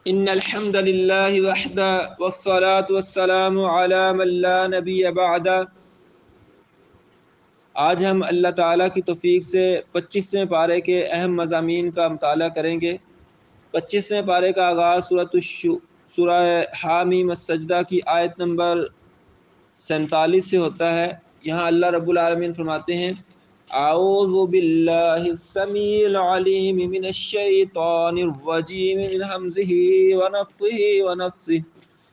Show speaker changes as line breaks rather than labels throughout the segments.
ان الحمد للہ وحدہ والصلاة والسلام علی من لا نبی بعد۔ آج ہم اللہ تعالیٰ کی توفیق سے 25ویں پارے کے اہم مضامین کا مطالعہ کریں گے۔ 25ویں پارے کا آغاز سورہ حامیم السجدہ کی آیت نمبر 47 سے ہوتا ہے۔ یہاں اللہ رب العالمین فرماتے ہیں اعوذ باللہ السمیع العلیم من الشیطان الرجیم من حمزہ ونفخہ ونفثہ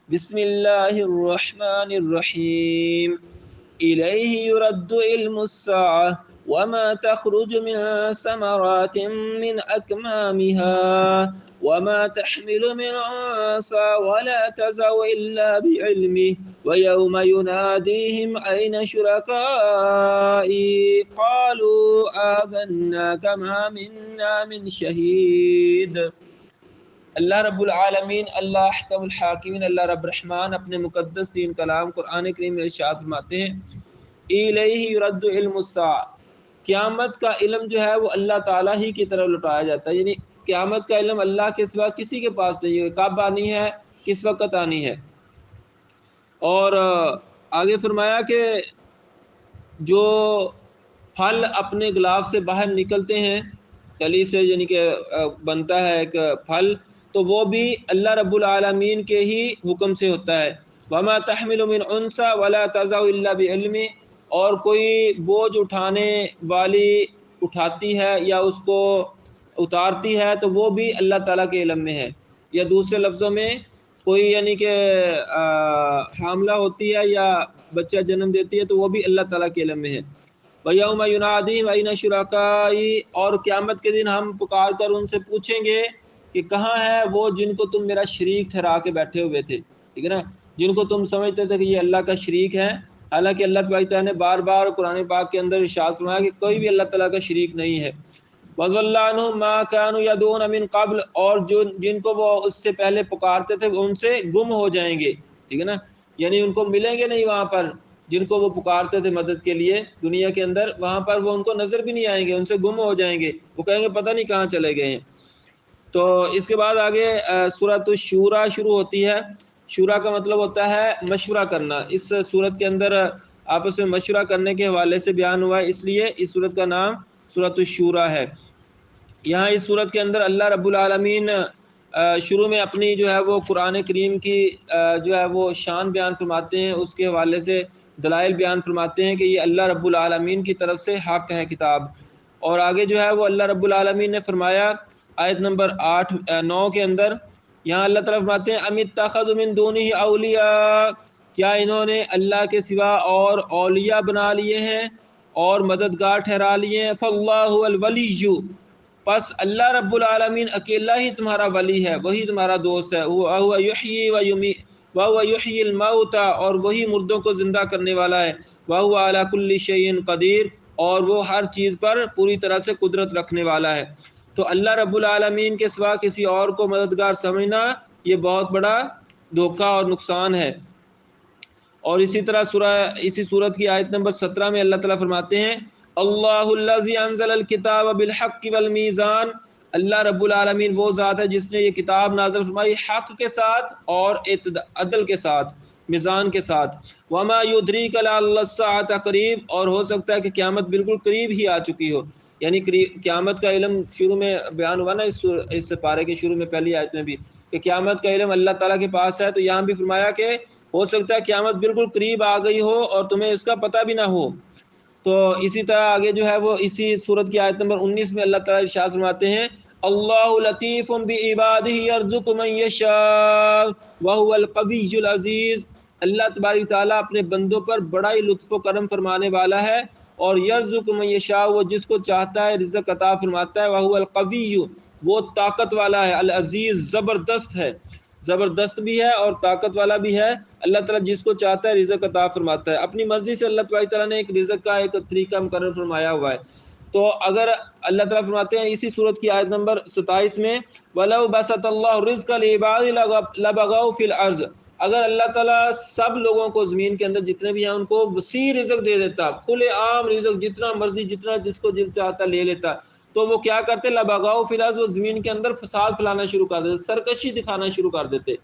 بسم اللہ الرحمن الرحیم الیہ یرد علم الساعة وما تخرج من ثمرات من اکمامها وما تحمل من انثى ولا تضع الا بعلمه ويوم يناديهم أين شركائي قالوا آذنا كما منا من شهيد۔ اللہ رب العالمین، اللہ احکم الحاکمین، اللہ رب رحمان اپنے مقدس دین کلام قرآن کریم میں ارشاد فرماتے ہیں الیہ یرد علم الساعة، قیامت کا علم جو ہے وہ اللہ تعالیٰ ہی کی طرف لوٹایا جاتا ہے، یعنی قیامت کا علم اللہ کے سوا کسی کے پاس نہیں ہے، کب آنی ہے، کس وقت آنی ہے۔ اور آگے فرمایا کہ جو پھل اپنے غلاف سے باہر نکلتے ہیں، کلی سے یعنی کہ بنتا ہے ایک پھل، تو وہ بھی اللہ رب العالمین کے ہی حکم سے ہوتا ہے۔ وما تحمل من انثى ولا تضع الا بعلمه، اور کوئی بوجھ اٹھانے والی اٹھاتی ہے یا اس کو اتارتی ہے تو وہ بھی اللہ تعالیٰ کے علم میں ہے، یا دوسرے لفظوں میں کوئی یعنی کہ حاملہ ہوتی ہے یا بچہ جنم دیتی ہے تو وہ بھی اللہ تعالیٰ کے علم میں ہے۔ وَيَوْمَ يُنَادِيهِمْ أَيْنَ شُرَكَائِي، اور قیامت کے دن ہم پکار کر ان سے پوچھیں گے کہ کہاں ہے وہ جن کو تم میرا شریک ٹھہرا کے بیٹھے ہوئے تھے، ٹھیک ہے نا، جن کو تم سمجھتے تھے کہ یہ اللہ کا شریک ہے، حالانکہ اللہ تعالیٰ نے بار بار قرآن پاک کے اندر ارشاد فرمایا کہ کوئی بھی اللہ تعالیٰ کا شریک نہیں ہے۔ وَضَلَّ عَنْهُمْ مَا كَانُوا يَدْعُونَ مِن قَبْلُ، اور جن کو وہ اس سے پہلے پکارتے تھے وہ ان سے گم ہو جائیں گے، ٹھیک ہے نا، یعنی ان کو ملیں گے نہیں وہاں پر، جن کو وہ پکارتے تھے مدد کے لیے دنیا کے اندر، وہاں پر وہ ان کو نظر بھی نہیں آئیں گے، ان سے گم ہو جائیں گے، وہ کہیں گے پتہ نہیں کہاں چلے گئے ہیں۔ تو اس کے بعد آگے سورۃ الشورى شروع ہوتی ہے۔ شورا کا مطلب ہوتا ہے مشورہ کرنا، اس سورت کے اندر آپس میں مشورہ کرنے کے حوالے سے بیان ہوا ہے، اس لیے اس سورت کا نام سورۃ الشورى ہے۔ یہاں اس سورت کے اندر اللہ رب العالمین شروع میں اپنی جو ہے وہ قرآن کریم کی جو ہے وہ شان بیان فرماتے ہیں، اس کے حوالے سے دلائل بیان فرماتے ہیں کہ یہ اللہ رب العالمین کی طرف سے حق ہے کتاب، اور آگے جو ہے وہ اللہ رب العالمین نے فرمایا آیت نمبر 9 کے اندر، یہاں اللہ تعالیٰ فرماتے ہیں ام اتخذوا من دونہ اولیاء، کیا انہوں نے اللہ کے سوا اور اولیاء بنا لیے ہیں اور مددگار ٹھہرا لیے ہیں، فاللہ الولی، پس اللہ رب العالمین اکیلا ہی تمہارا ولی ہے، وہی تمہارا دوست ہے، وَهُوَ يُحْيِي وَيُمِيتُ وَهُوَ يُحْيِي الْمَوْتَى، اور وہی مردوں کو زندہ کرنے والا ہے، وَهُوَ عَلَى كُلِّ شَيْءٍ قَدِيرٌ، اور وہ ہر چیز پر پوری طرح سے قدرت رکھنے والا ہے۔ تو اللہ رب العالمین کے سوا کسی اور کو مددگار سمجھنا یہ بہت بڑا دھوکہ اور نقصان ہے۔ اور اسی طرح اسی سورت کی آیت نمبر 17 میں اللہ تعالیٰ فرماتے ہیں اللہ الذی انزل الکتاب بالحق والمیزان، اللہ رب العالمین وہ ذات ہے جس نے یہ کتاب نازل فرمائی حق کے ساتھ اور عدل کے ساتھ، میزان کے ساتھ۔ وما یدریک لعل الساعة قریب، اور ہو سکتا ہے کہ قیامت بالکل قریب ہی آ چکی ہو، یعنی قیامت کا علم شروع میں بیان ہوا نا اس پارے کے شروع میں پہلی آیت میں بھی کہ قیامت کا علم اللہ تعالیٰ کے پاس ہے، تو یہاں بھی فرمایا کہ ہو سکتا ہے قیامت بالکل قریب آ گئی ہو اور تمہیں اس کا پتہ بھی نہ ہو۔ تو اسی طرح آگے جو ہے وہ اسی سورت کی آیت نمبر 19 میں اللہ تعالیٰ ارشاد فرماتے ہیں اللہ لطیف بعبادہ یرزق من یشاء وہو القوی العزیز، اللہ تبارک تعالیٰ اپنے بندوں پر بڑا ہی لطف و کرم فرمانے والا ہے، اور یرزق من یشاء، وہ جس کو چاہتا ہے رزق عطا فرماتا ہے، وہو القوی، وہ طاقت والا ہے، العزیز، زبردست ہے، زبردست بھی ہے اور طاقت والا بھی ہے۔ اللہ تعالیٰ جس کو چاہتا ہے رزق عطا فرماتا ہے، اپنی مرضی سے اللہ تعالیٰ نے ایک رزق کا ایک طریقہ مقرر فرمایا ہوا ہے۔ تو اگر اللہ تعالیٰ فرماتے ہیں اسی سورت کی آیت نمبر 27 میں وَلَوْ بَسَطَ اللَّهُ الرِّزْقَ لِعِبَادِهِ لَبَغَوْا فِي الْأَرْضِ، اگر اللہ تعالیٰ سب لوگوں کو زمین کے اندر جتنے بھی ہیں ان کو وسیع رزق دے دیتا، کھلے عام رزق، جتنا مرضی جتنا جس کو دل چاہتا لے لیتا، تو وہ کیا کرتے لبغاؤ فی الارض، وہ زمین کے اندر فساد پھیلانا شروع کر دیتے، سرکشی دکھانا شروع کر دیتے۔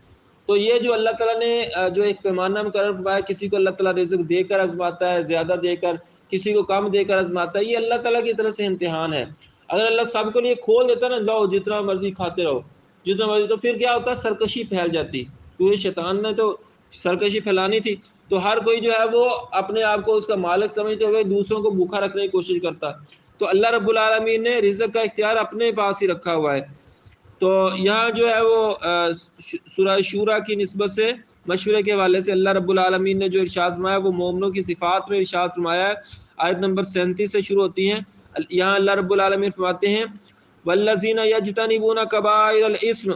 تو یہ جو اللہ تعالیٰ نے جو ایک پیمانہ مقرر فرمایا، کسی کو اللہ تعالیٰ رزق دے کر آزماتا ہے، زیادہ دے کر، کسی کو کم دے کر آزماتا ہے، یہ اللہ تعالیٰ کی طرف سے امتحان ہے۔ اگر اللہ سب کو لیے کھول دیتا نا، لو جتنا مرضی کھاتے رہو جتنا مرضی، تو پھر کیا ہوتا، سرکشی پھیل جاتی، کیونکہ شیطان نے تو سرکشی پھیلانی تھی، تو ہر کوئی جو ہے وہ اپنے آپ کو اس کا مالک سمجھتے ہوئے دوسروں کو بھوکا رکھنے کی کوشش کرتا۔ تو اللہ رب العالمین نے رزق کا اختیار اپنے پاس ہی رکھا ہوا ہے۔ تو یہاں جو ہے وہ سورہ شورا کی نسبت سے مشورے کے حوالے سے اللہ رب العالمین نے جو ارشاد فرمایا وہ مومنوں کی صفات میں ارشاد فرمایا ہے، آیت نمبر 37 سے شروع ہوتی ہیں۔ یہاں اللہ رب العالمین فرماتے ہیں والذین یجتنبون کبائر الاسم،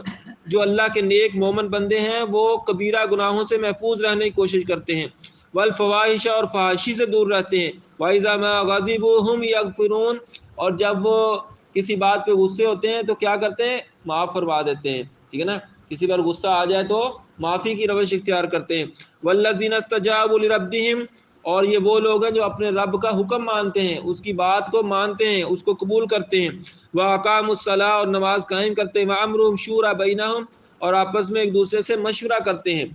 جو اللہ کے نیک مومن بندے ہیں وہ کبیرہ گناہوں سے محفوظ رہنے کی کوشش کرتے ہیں، والفواحش، اور فحاشی سے دور رہتے ہیں، وَإِذَا مَا غَضِبُوا هُمْ يَغْفِرُونَ، اور جب وہ کسی بات پہ غصے ہوتے ہیں تو کیا کرتے ہیں، معاف فرما دیتے ہیں، ٹھیک ہے نا، کسی پر غصہ آ جائے تو معافی کی روش اختیار کرتے ہیں۔ والذین استجابوا لربہم، اور یہ وہ لوگ ہیں جو اپنے رب کا حکم مانتے ہیں، اس کی بات کو مانتے ہیں، اس کو قبول کرتے ہیں، وَأَقَامُوا الصَّلَاةَ، اور نماز قائم کرتے ہیں، وَأَمْرُهُمْ شُورَىٰ بَيْنَهُمْ، اور آپس میں ایک دوسرے سے مشورہ کرتے ہیں۔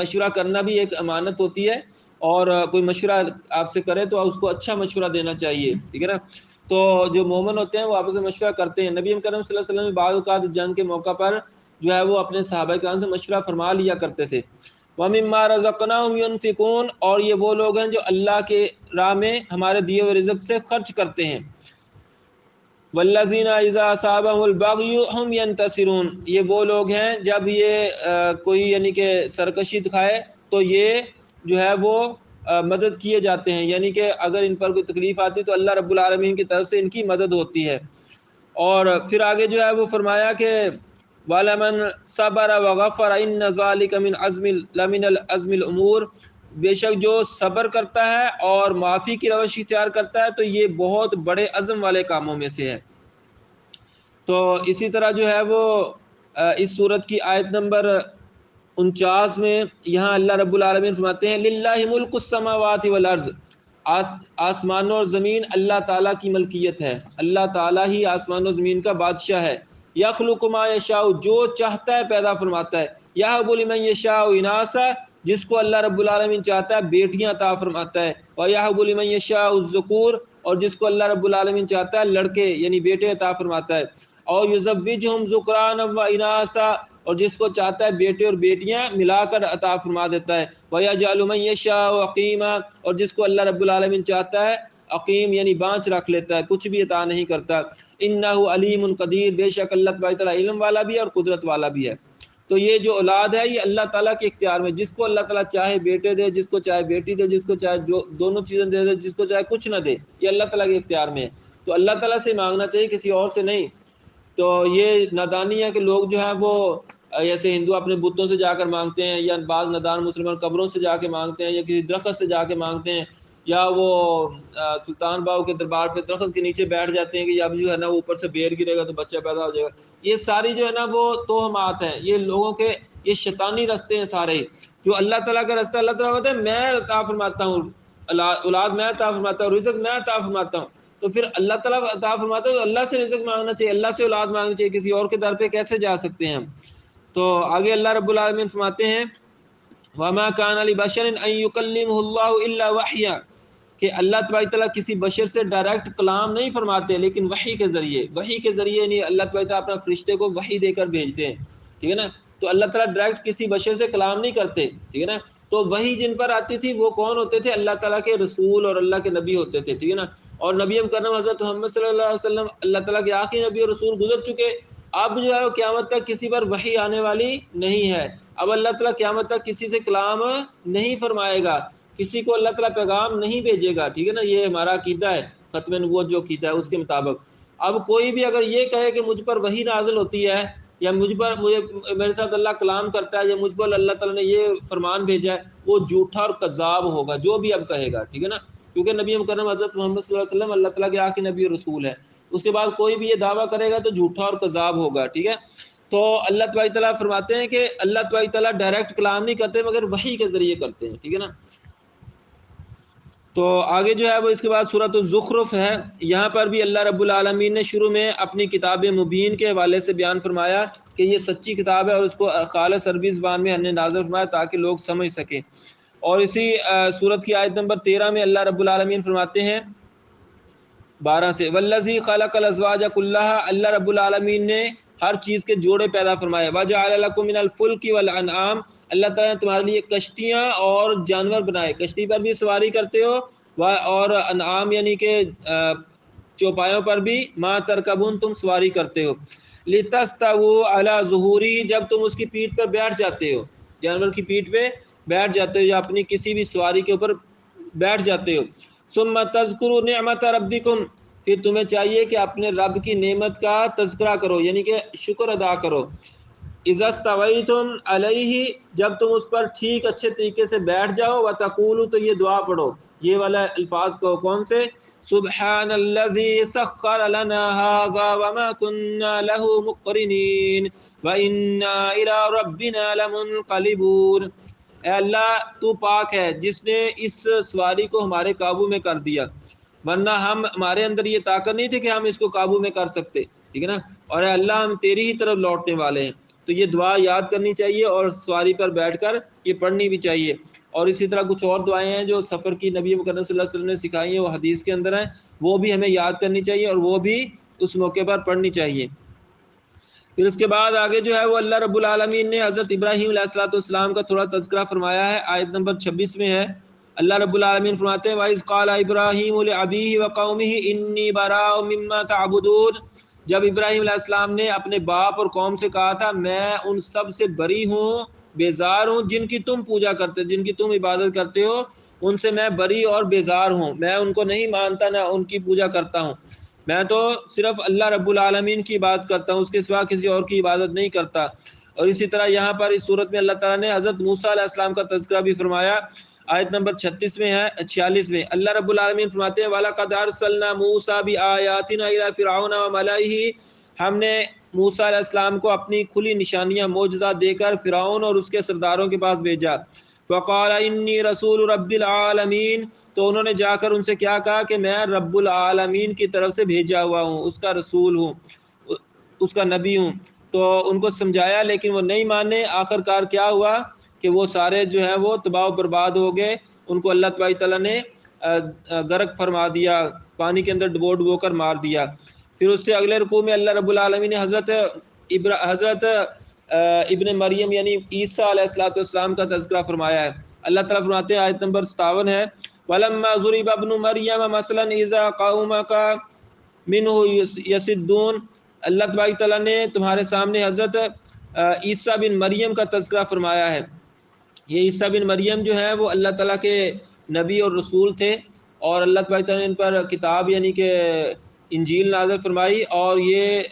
مشورہ کرنا بھی ایک امانت ہوتی ہے، اور کوئی مشورہ آپ سے کرے تو اس کو اچھا مشورہ دینا چاہیے، ٹھیک ہے نا۔ تو جو مومن ہوتے ہیں وہ آپس میں مشورہ کرتے ہیں۔ نبی کریم صلی اللہ علیہ وسلم بعض اوقات جنگ کے موقع پر جو ہے وہ اپنے صحابہ کرام سے مشورہ فرما لیا کرتے تھے۔ وَمِمَّا رَزَقْنَاهُمْ يُنْفِقُونَ، اور یہ وہ لوگ ہیں جو اللہ کے راہ میں ہمارے دیے ہوئے رزق سے خرچ کرتے ہیں۔ وَالَّذِينَ إِذَا أَصَابَهُمُ الْبَغْيُ هُمْ يَنْتَصِرُونَ، یہ وہ لوگ ہیں جب یہ کوئی یعنی کہ سرکشی دکھائے تو یہ جو ہے وہ مدد کیے جاتے ہیں، یعنی کہ اگر ان پر کوئی تکلیف آتی تو اللہ رب العالمین کی طرف سے ان کی مدد ہوتی ہے۔ اور پھر آگے جو ہے وہ فرمایا کہ وَلَمَنْ صَبَرَ وَغَفَرَ إِنَّ ذَلِكَ لَمِنَ الْعَزْمِ الْأُمُورِ، بے شک جو صبر کرتا ہے اور معافی کی روش اختیار کرتا ہے تو یہ بہت بڑے عزم والے کاموں میں سے ہے۔ تو اسی طرح جو ہے وہ اس صورت کی آیت نمبر 49 میں یہاں اللہ رب العالمین فرماتے ہیں للہ ملک السماوات والارض، آسمانوں اور زمین اللہ تعالیٰ کی ملکیت ہے، اللہ تعالیٰ ہی آسمان و زمین کا بادشاہ ہے۔ یخلق ما یشاء، جو چاہتا ہے پیدا فرماتا ہے، یہب لمن یشاء اناثا، جس کو اللہ رب العالمین چاہتا ہے بیٹیاں عطا فرماتا ہے، ویہب لمن یشاء الذکور، اور جس کو اللہ رب العالمین چاہتا ہے لڑکے یعنی بیٹے عطا فرماتا ہے، اور یزوجہم ذکرانا و اناثا، اور جس کو چاہتا ہے بیٹے اور بیٹیاں ملا کر عطا فرما دیتا ہے، وَيَجْعَلُ مَن يَشَاءُ عَقِيمًا، اور جس کو اللہ رب العالمین چاہتا ہے عقیم یعنی بانچ رکھ لیتا ہے، کچھ بھی عطا نہیں کرتا۔ اِنَّهُ عَلِيمٌ قدیر، بے شک اللہ تبارک تعالیٰ علم والا بھی ہے اور قدرت والا بھی ہے۔ تو یہ جو اولاد ہے یہ اللہ تعالیٰ کے اختیار میں، جس کو اللہ تعالیٰ چاہے بیٹے دے، جس کو چاہے بیٹی دے، جس کو چاہے جو دونوں چیزیں دے دے، جس کو چاہے کچھ نہ دے، یہ اللہ تعالیٰ کے اختیار میں ہے۔ تو اللہ تعالیٰ سے مانگنا چاہیے، کسی اور سے نہیں۔ تو یہ نادانی ہے کہ لوگ جو ہیں وہ ایسے ہندو اپنے بتوں سے جا کر مانگتے ہیں، یا بعض نادان مسلمان قبروں سے جا کے مانگتے ہیں، یا کسی درخت سے جا کے مانگتے ہیں، یا وہ سلطان باؤ کے دربار پہ درخت کے نیچے بیٹھ جاتے ہیں کہ اب جو ہے نا وہ اوپر سے بیر گرے گا تو بچہ پیدا ہو جائے گا۔ یہ ساری جو ہے نا وہ توہمات ہیں، یہ لوگوں کے یہ شیطانی رستے ہیں سارے۔ جو اللہ تعالیٰ کا رستہ، اللہ تعالیٰ ہوتا ہے میں عطا فرماتا ہوں اولاد، میں عطا فرماتا ہوں رزق، میں عطا فرماتا ہوں۔ تو پھر اللہ تعالیٰ عطا فرماتا ہے تو اللہ سے رزق مانگنا چاہیے، اللہ سے اولاد مانگنی چاہیے، کسی اور کے در پہ کیسے جا سکتے ہیں ہم؟ تو آگے اللہ رب العالمین فرماتے ہیں وَمَا كَانَ لِبَشَرٍ أَن يُكَلِّمَهُ اللَّهُ إِلَّا وَحْيًا، کہ اللہ تبارک تعالیٰ کسی بشر سے ڈائریکٹ کلام نہیں فرماتے لیکن وحی کے ذریعے، وحی کے ذریعے نہیں، اللہ تبارک تعالیٰ اپنا فرشتے کو وحی دے کر بھیجتے ہیں، ٹھیک ہے نا۔ تو اللہ تعالیٰ ڈائریکٹ کسی بشر سے کلام نہیں کرتے، ٹھیک ہے نا۔ تو وحی جن پر آتی تھی وہ کون ہوتے تھے؟ اللہ تعالیٰ کے رسول اور اللہ کے نبی ہوتے تھے، ٹھیک ہے نا۔ اور نبی مکرم حضرت محمد صلی اللہ علیہ وسلم اللہ تعالیٰ کے آخری نبی اور رسول گزر چکے، اب جو ہے وہ قیامت تک کسی پر وحی آنے والی نہیں ہے۔ اب اللہ تعالیٰ قیامت تک کسی سے کلام نہیں فرمائے گا، کسی کو اللہ تعالیٰ پیغام نہیں بھیجے گا، ٹھیک ہے نا۔ یہ ہمارا عقیدہ ہے، ختم نبوت جو عقیدہ ہے اس کے مطابق۔ اب کوئی بھی اگر یہ کہے کہ مجھ پر وحی نازل ہوتی ہے، یا میرے ساتھ اللہ کلام کرتا ہے، یا مجھ پر اللہ تعالیٰ نے یہ فرمان بھیجا ہے، وہ جھوٹا اور کذاب ہوگا جو بھی اب کہے گا، ٹھیک ہے نا۔ کیونکہ نبی مکرم حضرت محمد صلی اللہ علیہ وسلم اللہ تعالیٰ کے آخری نبی اور رسول ہے، اس کے بعد کوئی بھی یہ دعویٰ کرے گا تو جھوٹا اور کذاب ہوگا، ٹھیک ہے۔ تو اللہ تبارک تعالیٰ فرماتے ہیں کہ اللہ تبارک تعالیٰ ڈائریکٹ کلام نہیں کرتے مگر وحی کے ذریعے کرتے ہیں، ٹھیک ہے نا۔ تو آگے جو ہے وہ اس کے بعد سورۃ الزخرف ہے. یہاں پر بھی اللہ رب العالمین نے شروع میں اپنی کتاب مبین کے حوالے سے بیان فرمایا کہ یہ سچی کتاب ہے اور اس کو خالص عربی زبان میں ہم نے نازل فرمایا تاکہ لوگ سمجھ سکیں. اور اسی سورت کی آیت نمبر 13 میں اللہ رب العالمین فرماتے ہیں 12 سے والذی خلق الازواج کلھا، اللہ رب العالمین نے ہر چیز کے جوڑے پیدا فرمائے. وجعل لکم من الفلک والانعام، اللہ تعالیٰ نے تمہارے لیے کشتیاں اور جانور بنائے، کشتی پر بھی سواری کرتے ہو اور انعام یعنی کہ چوپایوں پر بھی ما ترکبون تم سواری کرتے ہو. لتستووا علی ظہوری، جب تم اس کی پیٹھ پر بیٹھ جاتے ہو، جانور کی پیٹھ پہ بیٹھ جاتے ہو یا اپنی کسی بھی سواری کے اوپر بیٹھ جاتے ہو. ثم تذکروا نعمت ربکم، پھر تمہیں چاہیے کہ اپنے رب کی نعمت کا تذکرہ کرو یعنی کہ شکر ادا کرو. اذا استویتم علیہ، جب تم اس پر ٹھیک اچھے طریقے سے بیٹھ جاؤ. وتقولوا، تو یہ دعا پڑھو، یہ والا الفاظ کو کون سے؟ سبحان الذی سخر لنا ھذا وما كنا له مقرنین وانا الی ربنا لمنقلبون. اے اللہ تو پاک ہے جس نے اس سواری کو ہمارے قابو میں کر دیا، ورنہ ہمارے اندر یہ طاقت نہیں تھی کہ ہم اس کو قابو میں کر سکتے، ٹھیک ہے نا. اور اے اللہ ہم تیری ہی طرف لوٹنے والے ہیں. تو یہ دعا یاد کرنی چاہیے اور سواری پر بیٹھ کر یہ پڑھنی بھی چاہیے. اور اسی طرح کچھ اور دعائیں ہیں جو سفر کی نبی مکرم صلی اللہ علیہ وسلم نے سکھائی ہیں، وہ حدیث کے اندر ہیں، وہ بھی ہمیں یاد کرنی چاہیے اور وہ بھی اس موقع پر پڑھنی چاہیے. پھر اس کے بعد آگے جو ہے وہ اللہ رب العالمین نے حضرت ابراہیم علیہ السلام کا تھوڑا تذکرہ فرمایا ہے. آیت نمبر 26 میں ہے، اللہ رب العالمین فرماتے ہیں وَإِذْ قَالَ إِبْرَاهِيمُ لِأَبِيهِ وَقَوْمِهِ إِنِّي بَرَاءٌ مِّمَّا تَعْبُدُونَ، جب ابراہیم علیہ السلام نے اپنے باپ اور قوم سے کہا تھا میں ان سب سے بری ہوں، بیزار ہوں جن کی تم پوجا کرتے، جن کی تم عبادت کرتے ہو، ان سے میں بری اور بیزار ہوں، میں ان کو نہیں مانتا نہ ان کی پوجا کرتا ہوں، میں تو صرف اللہ رب العالمین کی عبادت کرتا ہوں، اس کے سوا کسی اور کی عبادت نہیں کرتا. اور اسی طرح یہاں پر اس صورت میں اللہ تعالیٰ نے حضرت موسیٰ علیہ السلام کا تذکرہ بھی فرمایا. آیت نمبر 36 میں ہے، 46 میں اللہ رب العالمین فرماتے ہیں وَلَقَدْ أَرْسَلْنَا مُوسَىٰ بِآيَاتِنَا إِلَىٰ فِرْعَوْنَ وَمَلَئِهِ، ہم نے موسیٰ علیہ السلام کو اپنی کھلی نشانیاں معجزات دے کر فرعون اور اس کے سرداروں کے پاس بھیجا. فَقَالَ إِنِّي رَسُولُ رَبِّ الْعَالَمِينَ، تو انہوں نے جا کر ان سے کیا کہا کہ میں رب العالمین کی طرف سے بھیجا ہوا ہوں، اس کا رسول ہوں، اس کا نبی ہوں. تو ان کو سمجھایا لیکن وہ نہیں مانے. آخر کار کیا ہوا کہ وہ سارے جو ہیں وہ تباہ و برباد ہو گئے، ان کو اللہ تبارک تعالیٰ نے غرق فرما دیا، پانی کے اندر ڈبو ڈبو کر مار دیا. پھر اس سے اگلے رکوع میں اللہ رب العالمین نے حضرت ابن مریم یعنی عیسیٰ علیہ السلام کا تذکرہ فرمایا ہے. اللہ تعالیٰ فرماتے ہیں آیت نمبر 57 ہے وَلَمَّا ضُرِبَ ابْنُ مَرْيَمَ مَثَلًا إِذَا قَوْمَكَ مِنْهُ يَصِدُّونَ، اللہ تبارک تعالیٰ نے تمہارے سامنے حضرت عیسیٰ بن مریم کا تذکرہ فرمایا ہے. یہ عیسیٰ بن مریم جو ہے وہ اللہ تعالیٰ کے نبی اور رسول تھے، اور اللہ تبارک تعالیٰ نے ان پر کتاب یعنی کہ انجیل نازل فرمائی. اور یہ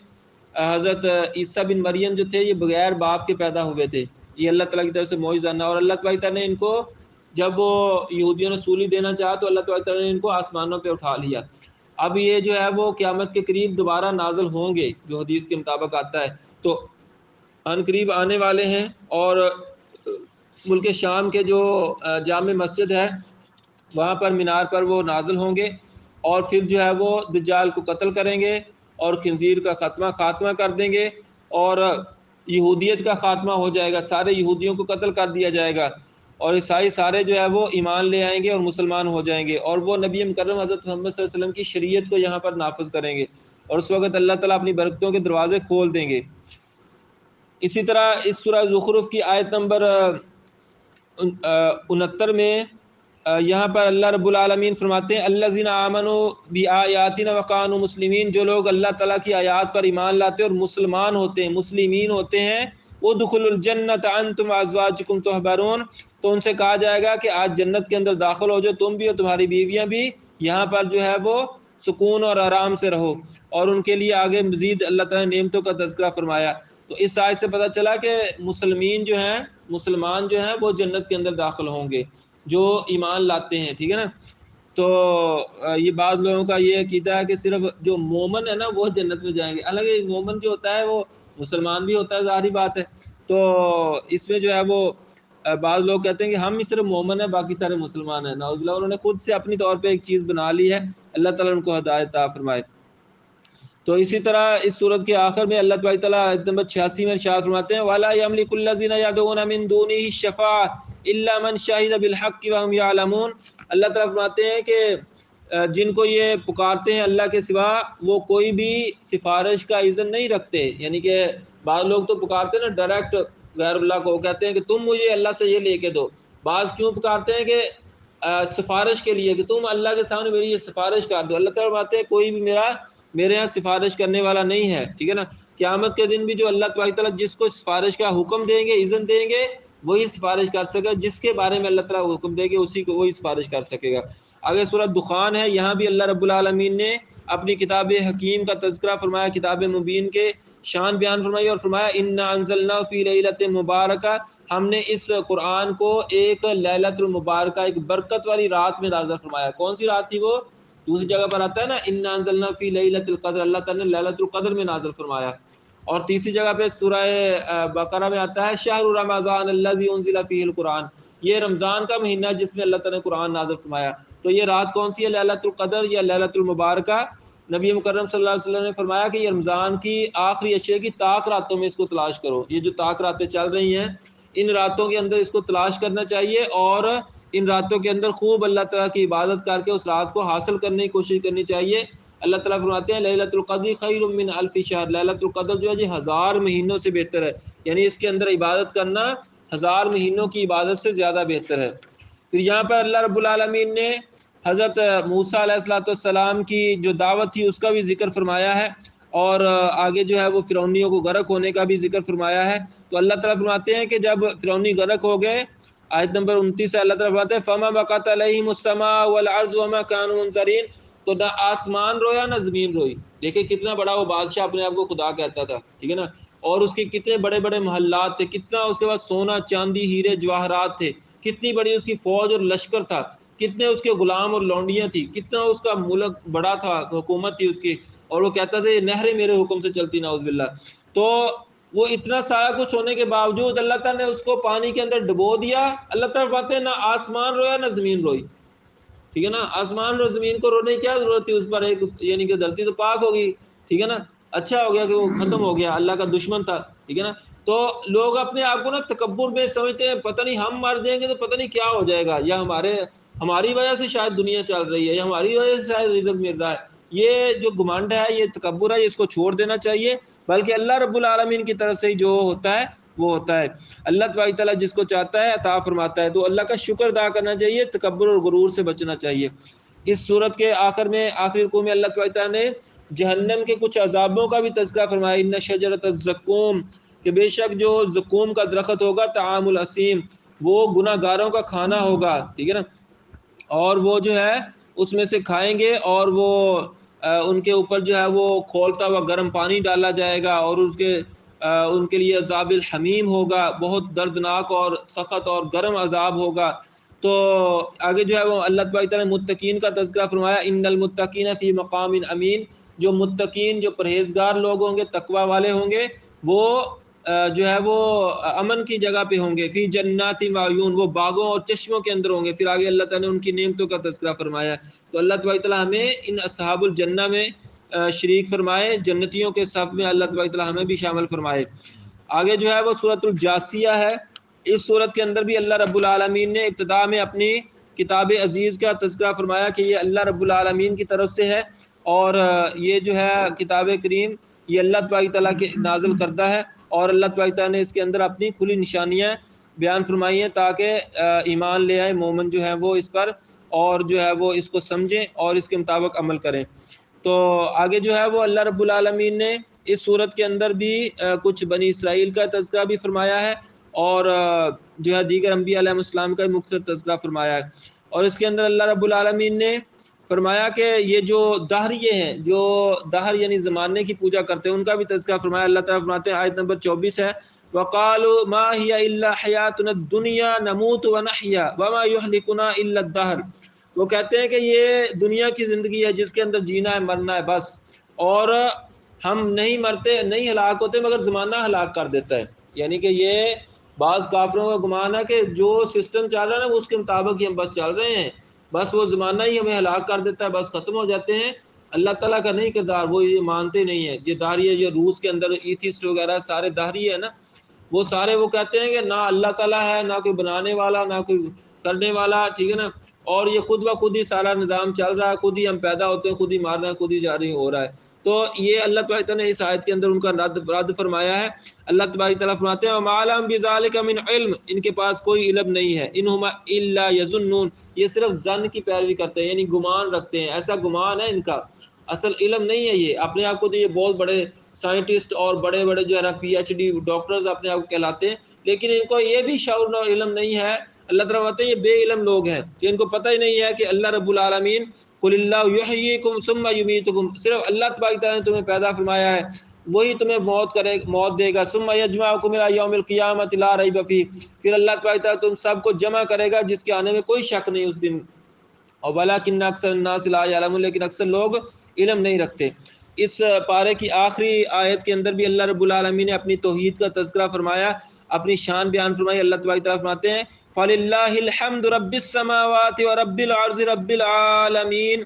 حضرت عیسیٰ بن مریم جو تھے یہ بغیر باپ کے پیدا ہوئے تھے، یہ اللہ تعالیٰ کی طرف سے معجزہ. اور اللہ تبارک تعالیٰ نے ان کو جب وہ یہودیوں نے سولی دینا چاہا تو اللہ تبارک تعالیٰ نے ان کو آسمانوں پہ اٹھا لیا. اب یہ جو ہے وہ قیامت کے قریب دوبارہ نازل ہوں گے جو حدیث کے مطابق آتا ہے، تو ان قریب آنے والے ہیں. اور ملک شام کے جو جامع مسجد ہے وہاں پر مینار پر وہ نازل ہوں گے، اور پھر جو ہے وہ دجال کو قتل کریں گے اور خنزیر کا خاتمہ کر دیں گے، اور یہودیت کا خاتمہ ہو جائے گا، سارے یہودیوں کو قتل کر دیا جائے گا، اور عیسائی سارے جو ہے وہ ایمان لے آئیں گے اور مسلمان ہو جائیں گے، اور وہ نبی مکرم حضرت محمد صلی اللہ علیہ وسلم کی شریعت کو یہاں پر نافذ کریں گے، اور اس وقت اللہ تعالیٰ اپنی برکتوں کے دروازے کھول دیں گے. اسی طرح اس سورہ زخرف کی آیت نمبر 69 میں یہاں پر اللہ رب العالمین فرماتے ہیں الذین آمنوا بآیاتنا وکانوا مسلمین، جو لوگ اللہ تعالیٰ کی آیات پر ایمان لاتے ہیں اور مسلمان ہوتے ہیں، مسلمین ہوتے ہیں، ادخلوا الجنۃ انتم وازواجکم تحبرون، تو ان سے کہا جائے گا کہ آج جنت کے اندر داخل ہو جاؤ تم بھی اور تمہاری بیویاں بھی، یہاں پر جو ہے وہ سکون اور آرام سے رہو. اور ان کے لیے آگے مزید اللہ تعالیٰ نے نعمتوں کا تذکرہ فرمایا. تو اس آیت سے پتہ چلا کہ مسلمان جو ہیں وہ جنت کے اندر داخل ہوں گے جو ایمان لاتے ہیں، ٹھیک ہے نا. تو یہ بعض لوگوں کا یہ عقیدہ ہے کہ صرف جو مومن ہے نا وہ جنت میں جائیں گے، حالانکہ مومن جو ہوتا ہے وہ مسلمان بھی ہوتا ہے، ظاہری بات ہے. تو اس میں جو ہے وہ بعض لوگ کہتے ہیں کہ ہم ہی صرف مومن ہیں باقی سارے مسلمان ہیں، نعوذ باللہ، انہوں نے خود سے اپنی طور پہ ایک چیز بنا لی ہے، اللہ تعالیٰ ان کو ہدایت عطا فرمائے۔ تو اسی طرح اس صورت کے آخر میں اللہ تبارک تعالیٰ آیت نمبر 86 میں ارشاد فرماتے ہیں وَلَا يَمْلِكُ الَّذِينَ يَدْعُونَ مِن دُونِهِ الشَّفَاعَةَ إِلَّا مَنْ شَهِدَ بِالْحَقِّ وَهُمْ يَعْلَمُونَ۔ اللہ تعالیٰ فرماتے ہیں کہ جن کو یہ پکارتے ہیں اللہ کے سوا وہ کوئی بھی سفارش کا اذن نہیں رکھتے، یعنی کہ بعض لوگ تو پکارتے ہیں نا ڈائریکٹ غیر اللہ کو، کہتے ہیں کہ تم مجھے اللہ سے یہ لے کے دو۔ بعض کیوں پکارتے ہیں کہ سفارش کے لیے کہ تم اللہ کے سامنے میری یہ سفارش کر دو۔ اللہ تعالیٰ فرماتے ہیں کوئی بھی میرے یہاں سفارش کرنے والا نہیں ہے، ٹھیک ہے نا۔ قیامت کے دن بھی جو اللہ تبارک تعالیٰ جس کو سفارش کا حکم دیں گے، اذن دیں گے، وہی سفارش کر سکے گا، جس کے بارے میں اللہ تعالیٰ حکم دے گے اسی کو وہی سفارش کر سکے گا۔ آگے سورۃ دخان ہے، یہاں بھی اللہ رب العالمین نے اپنی کتاب حکیم کا تذکرہ فرمایا، کتاب مبین کے شان بیان فرمائی اور فرمایا انا انزلنا فی لیلۃ مبارکہ، ہم نے اس قرآن کو ایک لیلۃ المبارکہ، ایک برکت والی رات میں نازل فرمایا۔ کون سی رات تھی وہ؟ دوسری جگہ پر آتا ہے نا انا انزلنا فی لیلۃ القدر، اللہ تعالیٰ نے لیلۃ القدر میں نازل فرمایا۔ اور تیسری جگہ پہ سورہ بقرہ میں آتا ہے شہر رمضان الذی انزل فیہ القرآن، یہ رمضان کا مہینہ جس میں اللہ تعالیٰ نے قرآن نازل فرمایا۔ تو یہ رات کون سی ہے؟ لیلۃ القدر یا لیلۃ المبارکہ۔ نبی مکرم صلی اللہ علیہ وسلم نے فرمایا کہ یہ رمضان کی آخری عشرے کی طاق راتوں میں اس کو تلاش کرو۔ یہ جو طاق راتیں چل رہی ہیں ان راتوں کے اندر اس کو تلاش کرنا چاہیے، اور ان راتوں کے اندر خوب اللہ تعالیٰ کی عبادت کر کے اس رات کو حاصل کرنے کی کوشش کرنی چاہیے۔ اللہ تعالیٰ فرماتے ہیں لیلۃ القدر خیر من الف شہر، لیلۃ القدر جو ہے یہ 1000 مہینوں سے بہتر ہے، یعنی اس کے اندر عبادت کرنا 1000 مہینوں کی عبادت سے زیادہ بہتر ہے۔ پھر یہاں پر اللہ رب العالمین نے حضرت موسیٰ علیہ السلام کی جو دعوت تھی اس کا بھی ذکر فرمایا ہے، اور آگے جو ہے وہ فرعونیوں کو غرق ہونے کا بھی ذکر فرمایا ہے۔ تو اللہ تعالیٰ فرماتے ہیں کہ جب فرعونی غرق ہو گئے، آیت نمبر 29 سے اللہ تعالیٰ فرماتے ہیں فَمَا بَقَتْ عَلَيْهِمُ السَّمَاءُ وَالْأَرْضُ وَمَا كَانُوا مُنظَرِينَ، تو نہ آسمان رویا نہ زمین روئی۔ دیکھیں کتنا بڑا وہ بادشاہ اپنے آپ کو خدا کہتا تھا، ٹھیک ہے نا، اور اس کے کتنے بڑے بڑے محلات تھے، کتنا اس کے پاس سونا چاندی ہیرے جواہرات تھے، کتنی بڑی اس کی فوج اور لشکر تھا، کتنے اس کے غلام اور لونڈیاں تھی، کتنا اس کا ملک بڑا تھا، حکومت تھی اس کی، اور وہ کہتا تھا یہ نہریں میرے حکم سے چلتی، نعوذ باللہ۔ تو وہ اتنا سارا کچھ ہونے کے باوجود اللہ تعالیٰ نے اس کو پانی کے اندر ڈبو دیا۔ اللہ تعالیٰ باتیں نہ آسمان رویا نہ زمین روئی، ٹھیک ہے نا۔ آسمان اور زمین کو رونے کی کیا ضرورت تھی؟ اس پر ایک یعنی کہ دھرتی تو پاک ہوگی، ٹھیک ہے نا، اچھا ہو گیا کہ وہ ختم ہو گیا، اللہ کا دشمن تھا، ٹھیک ہے نا۔ تو لوگ اپنے آپ کو نا تکبر میں سمجھتے ہیں پتہ نہیں ہم مر جائیں گے تو پتہ نہیں کیا ہو جائے گا، یا ہماری وجہ سے شاید دنیا چل رہی ہے، یا ہماری وجہ سے شاید رزق مل رہا ہے۔ یہ جو گمنڈ ہے، یہ تکبر ہے، اس کو چھوڑ دینا چاہیے، بلکہ اللہ رب العالمین کی طرف سے جو ہوتا ہے وہ ہوتا ہے۔ اللہ تبارک تعالیٰ جس کو چاہتا ہے عطا فرماتا ہے، تو اللہ کا شکر ادا کرنا چاہیے، تکبر اور غرور سے بچنا چاہیے۔ اس صورت کے آخر میں آخری رکوع میں اللہ تبارک تعالیٰ نے جہنم کے کچھ عذابوں کا بھی تذکرہ فرمایا، ان شجرۃ الزقوم، کہ بے شک جو زقوم کا درخت ہوگا طعام الاسیم، وہ گناہ گاروں کا کھانا ہوگا، ٹھیک ہے نا، اور وہ جو ہے اس میں سے کھائیں گے، اور وہ ان کے اوپر جو ہے وہ کھولتا ہوا گرم پانی ڈالا جائے گا، اور ان کے لیے عذاب الحمیم ہوگا، بہت دردناک اور سخت اور گرم عذاب ہوگا۔ تو آگے جو ہے وہ اللہ تبارک تعالیٰ نے متقین کا تذکرہ فرمایا، ان المتقین فی مقام امین، جو متقین، جو پرہیزگار لوگ ہوں گے، تقوی والے ہوں گے، وہ جو ہے وہ امن کی جگہ پہ ہوں گے، فی جنات وعیون، وہ باغوں اور چشموں کے اندر ہوں گے۔ پھر آگے اللہ تعالیٰ نے ان کی نعمتوں کا تذکرہ فرمایا۔ تو اللہ تبارک تعالیٰ ہمیں ان اصحاب الجنہ میں شریک فرمائے، جنتیوں کے صف میں اللہ تبارک تعالیٰ ہمیں بھی شامل فرمائے۔ آگے جو ہے وہ سورۃ الجاثیہ ہے، اس سورت کے اندر بھی اللہ رب العالمین نے ابتدا میں اپنی کتاب عزیز کا تذکرہ فرمایا کہ یہ اللہ رب العالمین کی طرف سے ہے، اور یہ جو ہے کتاب کریم یہ اللہ تبارک تعالیٰ کے نازل کردہ ہے، اور اللہ تبارک تعالیٰ نے اس کے اندر اپنی کھلی نشانیاں بیان فرمائی ہیں تاکہ ایمان لے آئے مومن جو ہے وہ اس پر، اور جو ہے وہ اس کو سمجھیں اور اس کے مطابق عمل کریں۔ تو آگے جو ہے وہ اللہ رب العالمین نے اس صورت کے اندر بھی کچھ بنی اسرائیل کا تذکرہ بھی فرمایا ہے، اور جو ہے دیگر انبیاء علیہ السلام کا مختصر تذکرہ فرمایا ہے۔ اور اس کے اندر اللہ رب العالمین نے فرمایا کہ یہ جو دہریے ہیں، جو دہر یعنی زمانے کی پوجا کرتے ہیں، ان کا بھی تذکرہ فرمایا۔ اللہ تعالیٰ فرماتے ہیں، آیت نمبر 24 ہے، وَقَالُوا مَا هِيَ إِلَّا حَيَاتُنَا الدُّنْيَا نَمُوتُ وَنَحْيَا وَمَا يُهْلِكُنَا إِلَّا الدَّهْرُ، وہ کہتے ہیں کہ یہ دنیا کی زندگی ہے جس کے اندر جینا ہے، مرنا ہے بس، اور ہم نہیں مرتے، نہیں ہلاک ہوتے، مگر زمانہ ہلاک کر دیتا ہے۔ یعنی کہ یہ بعض کافروں کا گمان ہے کہ جو سسٹم چل رہا ہے نا وہ اس کے مطابق ہی ہم بس چل رہے ہیں، بس وہ زمانہ ہی ہمیں ہلاک کر دیتا ہے، بس ختم ہو جاتے ہیں۔ اللہ تعالیٰ کا نہیں کردار، وہ یہ مانتے نہیں ہیں۔ یہ داہری ہے، جو روس کے اندر ایتھسٹ وغیرہ سارے داہری ہے نا، وہ سارے وہ کہتے ہیں کہ نہ اللہ تعالیٰ ہے، نہ کوئی بنانے والا، نہ کوئی کرنے والا، ٹھیک ہے نا، اور یہ خود بخود ہی سارا نظام چل رہا ہے، خود ہی ہم پیدا ہوتے ہیں، خود ہی مار رہے ہیں، خود ہی جاری ہو رہا ہے۔ تو یہ اللہ تبارک تعالیٰ نے اس آیت کے اندر ان کا رد فرمایا ہے۔ اللہ تبارک تعالیٰ فرماتے ہیں وَمَا لَهُم بِذَلِكَ مِنْ علم، ان کے پاس کوئی علم نہیں ہے، انہم الا یظنون، یہ صرف ظن کی پیروی کرتے ہیں، یعنی گمان رکھتے ہیں، ایسا گمان ہے ان کا، اصل علم نہیں ہے۔ یہ اپنے آپ کو تو یہ بہت بڑے سائنٹسٹ اور بڑے بڑے جو ہے نا پی ایچ ڈی ڈاکٹرز اپنے آپ کو کہلاتے ہیں، لیکن ان کو یہ بھی شعور اور علم نہیں ہے۔ اللہ تعالیٰ فرماتے ہیں یہ بے علم لوگ ہیں کہ ان کو پتہ ہی نہیں ہے کہ اللہ رب العالمین قل اللہ یحییکم ثم یمیتکم، صرف اللہ تبارک تعالیٰ نے تمہیں پیدا فرمایا ہے، وہی تمہیں موت دے گا، ثم یجمعکم الی یوم القیامۃ لا ریب فیہ، پھر اللہ تبارک تعالیٰ تم سب کو جمع کرے گا جس کے آنے میں کوئی شک نہیں اس دن۔ اور ولکن اکثر الناس لا یعلمون، لیکن اکثر لوگ علم نہیں رکھتے۔ اس پارے کی آخری آیت کے اندر بھی اللہ رب العالمین نے اپنی توحید کا تذکرہ فرمایا، اپنی شان بیان فرمائی۔ اللہ تبارک تعالیٰ فرماتے ہیں فَلِلَّهِ الْحَمْدُ رَبِّ السَّمَاوَاتِ وَرَبِّ الْعَرْضِ رَبِّ الْعَالَمِينَ،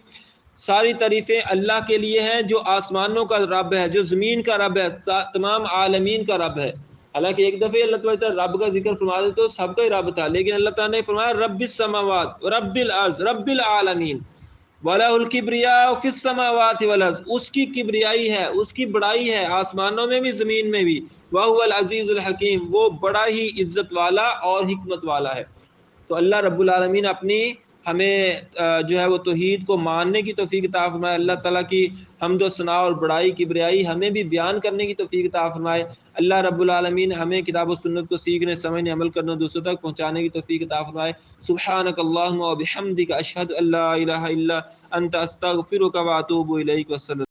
ساری تعریفیں اللہ کے لیے ہیں جو آسمانوں کا رب ہے، جو زمین کا رب ہے، تمام عالمین کا رب ہے۔ حالانکہ ایک دفعہ اللہ تبارک تعالیٰ رب کا ذکر فرما دے تو سب کا ہی رب تھا، لیکن اللہ تعالیٰ نے فرمایا رب السماوات رب الارض رب العالمین وَلَهُ الْكِبْرِيَاءُ فِي السَّمَاوَاتِ وَالْأَرْضِ، اس کی کبریائی ہے، اس کی بڑائی ہے آسمانوں میں بھی زمین میں بھی، وَهُوَ الْعَزِيزُ الْحَكِيمُ، وہ بڑا ہی عزت والا اور حکمت والا ہے۔ تو اللہ رب العالمین اپنی ہمیں جو ہے وہ توحید کو ماننے کی توفیق عطا فرمائے۔ اللہ تعالیٰ کی حمد و ثنا اور بڑائی کبریائی ہمیں بھی بیان کرنے کی توفیق عطا فرمائے۔ اللہ رب العالمین ہمیں کتاب و سنت کو سیکھنے، سمجھنے، عمل کرنے، دوسروں تک پہنچانے کی توفیق عطا فرمائے۔ سبحانک اللہم و بحمدک، اشہد ان لا الہ الا انت، استغفرک و اتوب الیک، والسلام۔